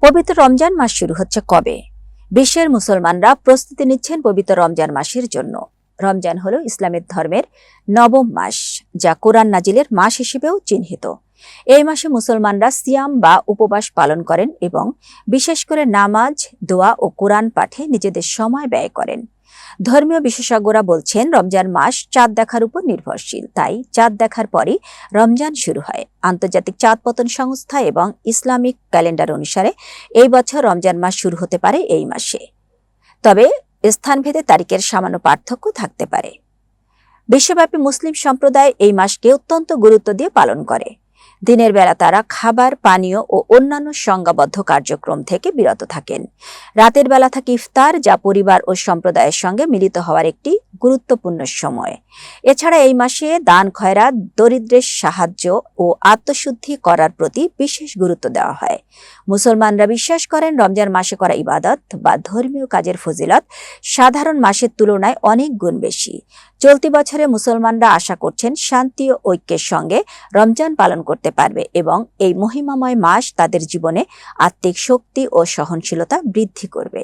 পবিত্র রমজান মাস শুরু হচ্ছে কবে? বিশ্বের মুসলমানরা প্রস্তুতি নিচ্ছেন পবিত্র রমজান মাসের জন্য। রমজান হলো ইসলামের ধর্মের নবম মাস, যা কোরআন নাজিলের মাস হিসেবেও চিহ্নিত। এই মাসে মুসলমানরা সিয়াম বা উপবাস পালন করেন এবং বিশেষ করে নামাজ, দোয়া ও কোরআন পাঠে নিজেদের সময় ব্যয় করেন। ধর্মীয় বিশেষজ্ঞরা বলছেন রমজান মাস চাঁদ দেখার উপর নির্ভরশীল, তাই চাঁদ দেখার পরই রমজান শুরু হয়। আন্তর্জাতিক চাঁদ পতন সংস্থা এবং ইসলামিক ক্যালেন্ডার অনুসারে এই বছর রমজান মাস শুরু হতে পারে এই মাসে, তবে স্থানভেদে তারিখের সামান্য পার্থক্য থাকতে পারে। বিশ্বব্যাপী মুসলিম সম্প্রদায় এই মাসকে অত্যন্ত গুরুত্ব দিয়ে পালন করে। দিনের বেলা তারা খাবার, পানীয় ও অন্যান্য সংজ্ঞাবদ্ধ কার্যক্রম থেকে বিরত থাকেন। রাতের বেলা থাকে ইফতার, যা পরিবার ও সম্প্রদায়ের সঙ্গে মিলিত হওয়ার একটি গুরুত্বপূর্ণ সময়। এছাড়া এই মাসে দান খয়রাত, দরিদ্রের সাহায্য ও আত্মশুদ্ধি করার প্রতি বিশেষ গুরুত্ব দেওয়া হয়। মুসলমানরা বিশ্বাস করেন রমজান মাসে করা ইবাদত বা ধর্মীয় কাজের ফজিলত সাধারণ মাসের তুলনায় অনেক গুণ বেশি। চলতি বছরে মুসলমানরা আশা করছেন শান্তি ও ঐক্যের সঙ্গে রমজান পালন করতে পারবে এবং এই মহিমাময় মাস তাদের জীবনে আত্মিক শক্তি ও সহনশীলতা বৃদ্ধি করবে।